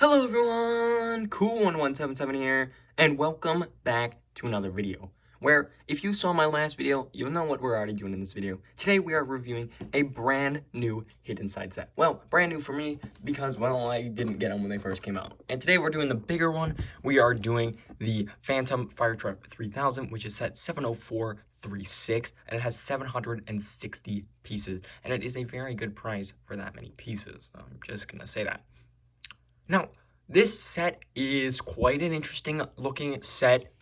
Hello everyone, Cool1177 here, and welcome back to another video, where if you saw my last video, you'll know what we're already doing in this video. Today we are reviewing a brand new Hidden Side set. Well, brand new for me, because, well, I didn't get them when they first came out. And today we're doing the bigger one. We are doing the Phantom Fire Truck 3000, which is set 70436, and it has 760 pieces, and it is a very good price for that many pieces. I'm just gonna say that. Now, this set is quite an interesting looking set.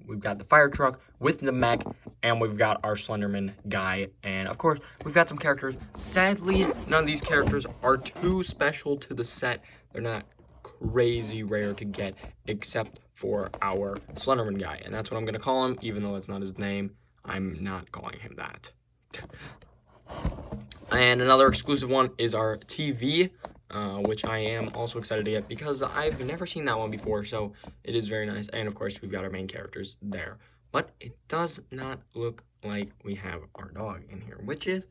We've got the fire truck with the mech, and we've got our Slenderman guy, and of course, we've got some characters. Sadly, none of these characters are too special to the set. They're not crazy rare to get, except for our Slenderman guy, and that's what I'm gonna call him, even though that's not his name. I'm not calling him that. And another exclusive one is our TV. Which I am also excited to get because I've never seen that one before, so it is very nice. And of course, we've got our main characters there. But it does not look like we have our dog in here, which is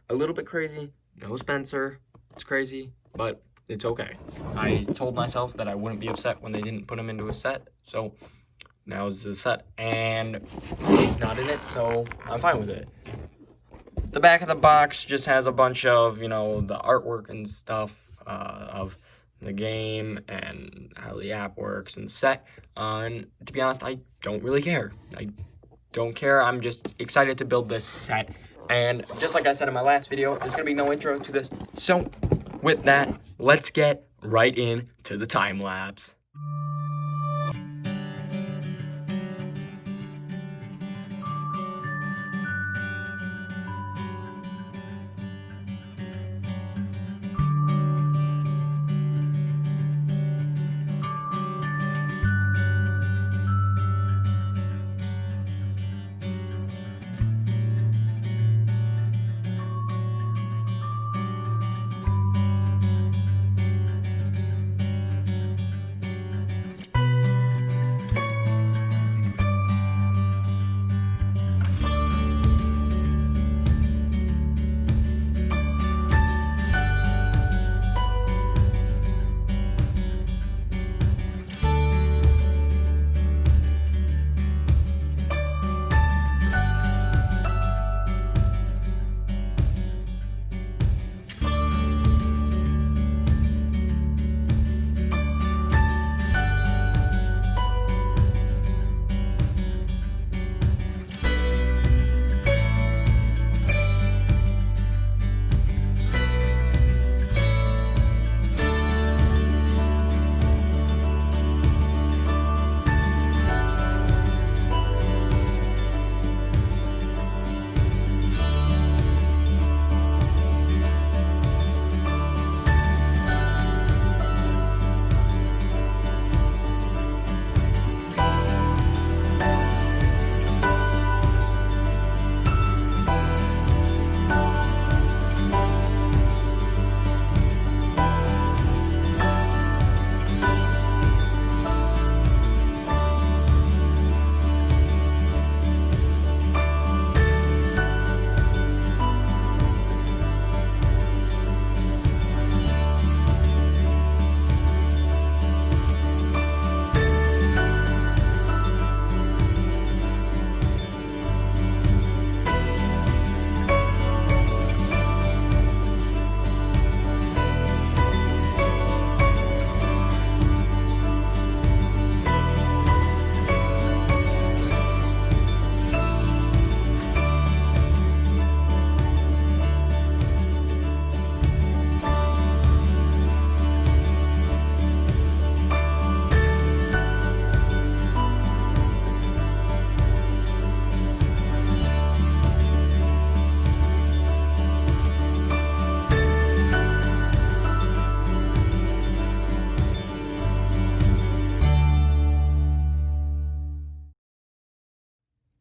a little bit crazy. No Spencer. It's crazy, but it's okay. I told myself that I wouldn't be upset when they didn't put him into a set, so now it's the set. And he's not in it, so I'm fine with it. The back of the box just has a bunch of, the artwork and stuff of the game and how the app works and the set. And to be honest, I don't really care. I don't care. I'm just excited to build this set. And just like I said in my last video, there's going to be no intro to this. So with that, let's get right into the time lapse.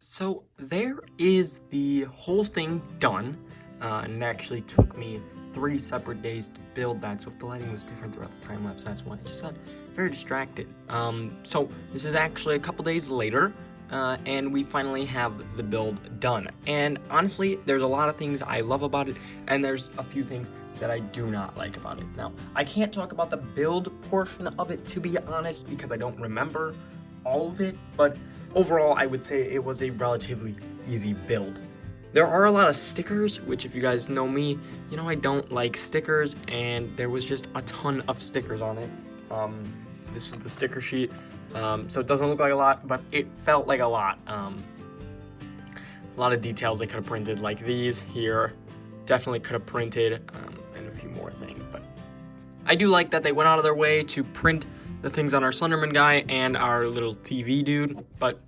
So there is the whole thing done, and it actually took me 3 separate days to build that, so if the lighting was different throughout the time lapse, that's why I just got very distracted. So this is actually a couple days later, and we finally have the build done. And honestly, there's a lot of things I love about it, and there's a few things that I do not like about it. Now, I can't talk about the build portion of it, to be honest, because I don't remember all of it, but overall, I would say it was a relatively easy build. There are a lot of stickers, which if you guys know me, you know I don't like stickers, and there was just a ton of stickers on it. This is the sticker sheet, so it doesn't look like a lot, but it felt like a lot. A lot of details they could have printed, like these here. Definitely could have printed, and a few more things, but I do like that they went out of their way to print the things on our Slenderman guy and our little TV dude, but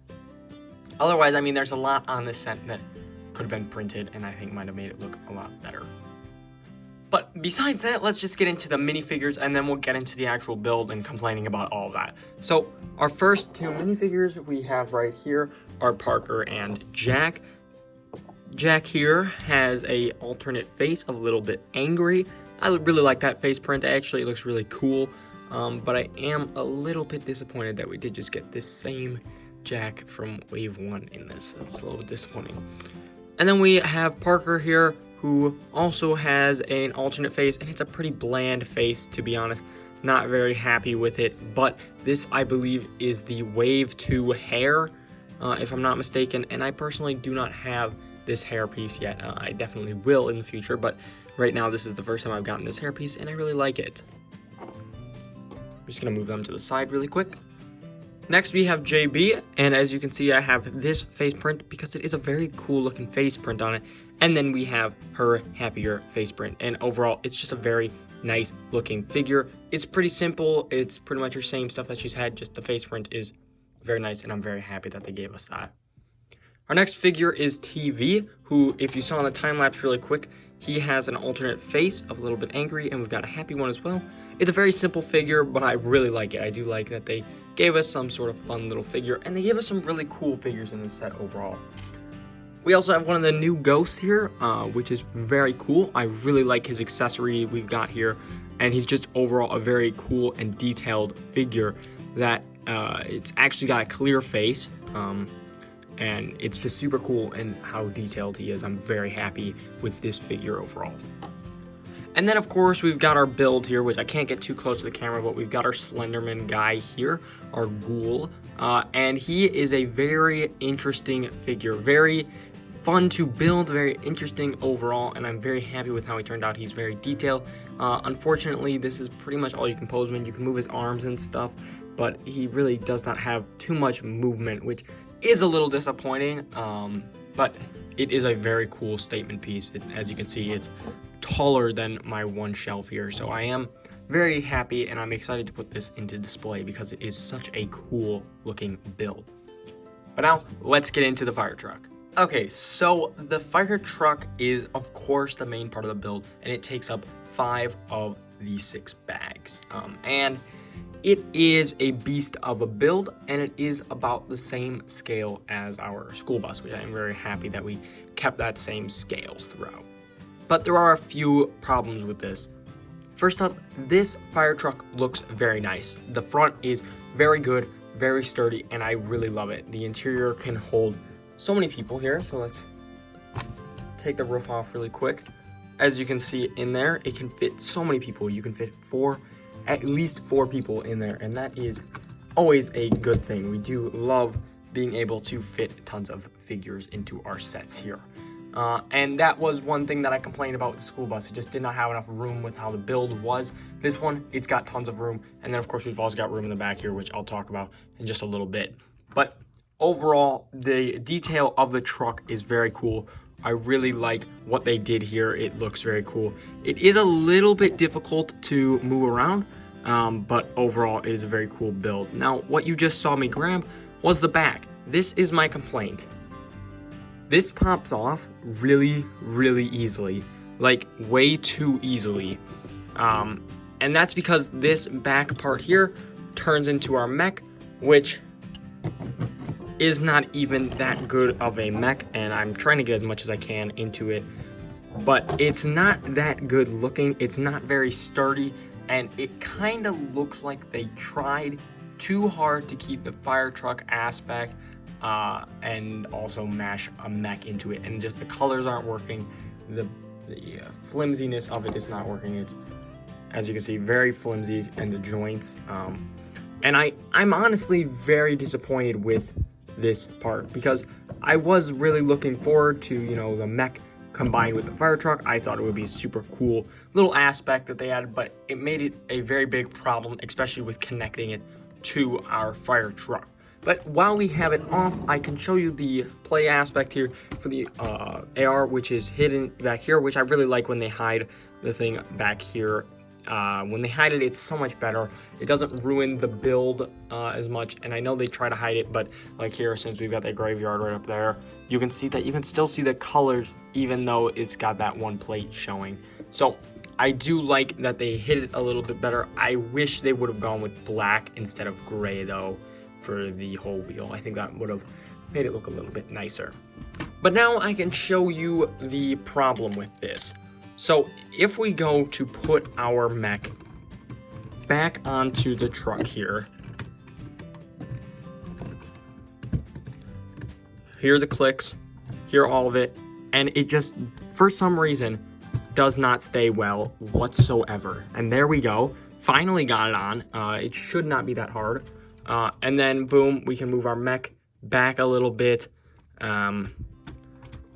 otherwise, I mean, there's a lot on this set that could have been printed, and I think might have made it look a lot better. But besides that, let's just get into the minifigures, and then we'll get into the actual build and complaining about all of that. So our first two minifigures we have right here are Parker and Jack. Jack here has a alternate face, a little bit angry. I really like that face print. Actually, it looks really cool. But I am a little bit disappointed that we did just get this same Jack from Wave 1 in this. It's a little bit disappointing. And then we have Parker here, who also has an alternate face, and it's a pretty bland face, to be honest. Not very happy with it, but this, I believe, is the Wave 2 hair, if I'm not mistaken, and I personally do not have this hair piece yet. I definitely will in the future, but right now this is the first time I've gotten this hair piece, and I really like it. I'm just gonna move them to the side really quick. Next we have JB, and as you can see I have this face print because it is a very cool looking face print on it, and then we have her happier face print, and overall it's just a very nice looking figure. It's pretty simple, it's pretty much her same stuff that she's had, just the face print is very nice, and I'm very happy that they gave us that. Our next figure is TV, who, if you saw in the time lapse really quick, he has an alternate face of a little bit angry, and we've got a happy one as well. It's a very simple figure, but I really like it. I do like that they gave us some sort of fun little figure, and they gave us some really cool figures in this set overall. We also have one of the new ghosts here, which is very cool. I really like his accessory we've got here, and he's just overall a very cool and detailed figure that it's actually got a clear face, and it's just super cool in how detailed he is. I'm very happy with this figure overall. And then, of course, we've got our build here, which I can't get too close to the camera, but we've got our Slenderman guy here, our ghoul, and he is a very interesting figure, very fun to build, very interesting overall, and I'm very happy with how he turned out. He's very detailed. Unfortunately, this is pretty much all you can pose him in. You can move his arms and stuff, but he really does not have too much movement, which is a little disappointing, but it is a very cool statement piece. As you can see, it's taller than my one shelf here, so I am very happy, and I'm excited to put this into display because it is such a cool looking build. But now, let's get into the fire truck. Okay, so the fire truck is, of course, the main part of the build, and it takes up 5 of the 6 bags. And it is a beast of a build, and it is about the same scale as our school bus, which I am very happy that we kept that same scale throughout. But there are a few problems with this. First up, this fire truck looks very nice. The front is very good, very sturdy, and I really love it. The interior can hold so many people here, so let's take the roof off really quick. As you can see in there, it can fit so many people. You can fit at least 4 people in there, and that is always a good thing. We do love being able to fit tons of figures into our sets here. And that was one thing that I complained about with the school bus. It just did not have enough room with how the build was. This one, it's got tons of room. And then, of course, we've also got room in the back here, which I'll talk about in just a little bit. But overall, the detail of the truck is very cool. I really like what they did here. It looks very cool. It is a little bit difficult to move around, but overall, it is a very cool build. Now, what you just saw me grab was the back. This is my complaint. This pops off really, really easily, like way too easily. And that's because this back part here turns into our mech, which is not even that good of a mech, and I'm trying to get as much as I can into it, but it's not that good looking. It's not very sturdy, and it kind of looks like they tried too hard to keep the fire truck aspect and also mash a mech into it, and just the colors aren't working. The flimsiness of it is not working. It's, as you can see, very flimsy, and the joints. And I'm honestly very disappointed with this part, because I was really looking forward to, you know, the mech combined with the fire truck. I thought it would be a super cool little aspect that they added, but it made it a very big problem, especially with connecting it to our fire truck. But while we have it off, I can show you the play aspect here for the AR, which is hidden back here, which I really like when they hide the thing back here. When they hide it, it's so much better. It doesn't ruin the build as much, and I know they try to hide it, but like here, since we've got that graveyard right up there, you can see that you can still see the colors even though it's got that one plate showing. So I do like that they hit it a little bit better. I wish they would have gone with black instead of gray though for the whole wheel. I think that would have made it look a little bit nicer. But now I can show you the problem with this. So if we go to put our mech back onto the truck here, here are the clicks, here all of it, and it just, for some reason, does not stay well whatsoever. And there we go, finally got it on. It should not be that hard. And then boom, we can move our mech back a little bit,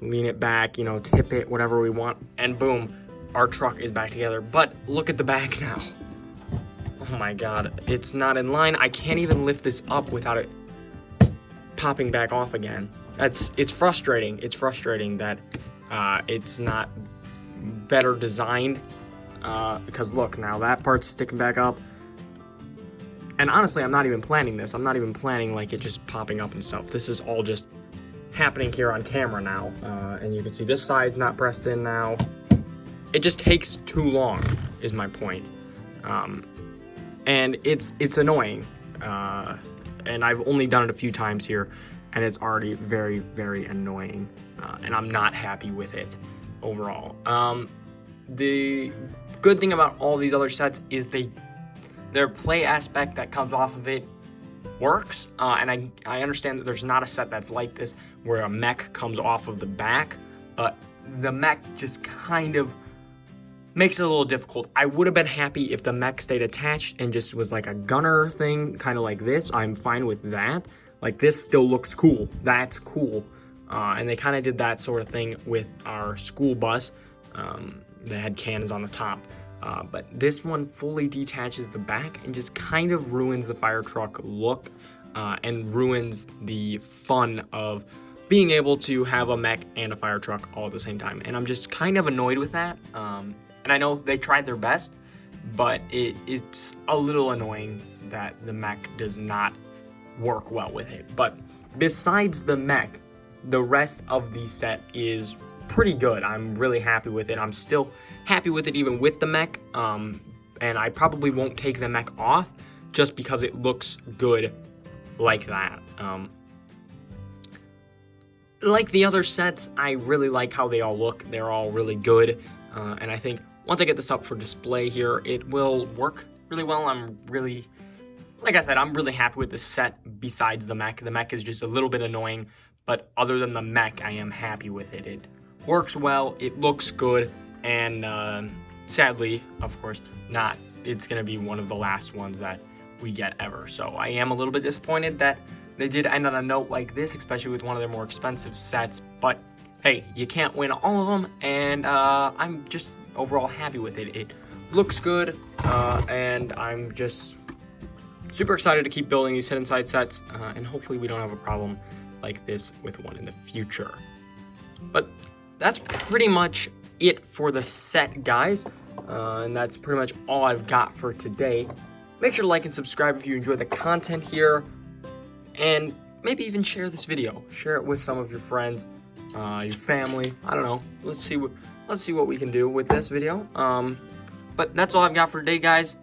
lean it back, you know, tip it, whatever we want, and boom, our truck is back together. But look at the back now. Oh my god, it's not in line. I can't even lift this up without it popping back off again. It's frustrating. It's frustrating that it's not better designed, because look, now that part's sticking back up. And honestly, I'm not even planning this. I'm not even planning like it just popping up and stuff. This is all just happening here on camera now. And you can see this side's not pressed in now. It just takes too long, is my point. And it's annoying. And I've only done it a few times here, and it's already very, very annoying. And I'm not happy with it overall. The good thing about all these other sets is their play aspect that comes off of it works. And I understand that there's not a set that's like this, where a mech comes off of the back, but the mech just kind of makes it a little difficult. I would have been happy if the mech stayed attached and just was like a gunner thing, kind of like this. I'm fine with that. Like, this still looks cool. That's cool. And they kind of did that sort of thing with our school bus. They had cannons on the top. But this one fully detaches the back and just kind of ruins the fire truck look, and ruins the fun of being able to have a mech and a fire truck all at the same time. And I'm just kind of annoyed with that. And I know they tried their best, but it's a little annoying that the mech does not work well with it. But besides the mech, the rest of the set is pretty good. I'm really happy with it. I'm still happy with it even with the mech. And I probably won't take the mech off just because it looks good like that. Like the other sets, I really like how they all look. They're all really good. And I think once I get this up for display here, it will work really well. Like I said, I'm really happy with this set besides the mech. The mech is just a little bit annoying, but other than the mech, I am happy with it. It works well, it looks good, and sadly, of course, it's gonna be one of the last ones that we get ever. So I am a little bit disappointed that they did end on a note like this, especially with one of their more expensive sets, but hey, you can't win all of them, and I'm just overall happy with it. It looks good, and I'm just super excited to keep building these hidden side sets, and hopefully we don't have a problem like this with one in the future. But that's pretty much it for the set, guys, and that's pretty much all I've got for today. Make sure to like and subscribe if you enjoy the content here, and maybe even share this video. Share it with some of your friends, your family. I don't know. Let's see what we can do with this video. But that's all I've got for today, guys.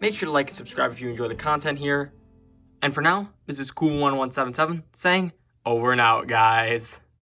Make sure to like and subscribe if you enjoy the content here. And for now, this is Cool1177 saying over and out, guys.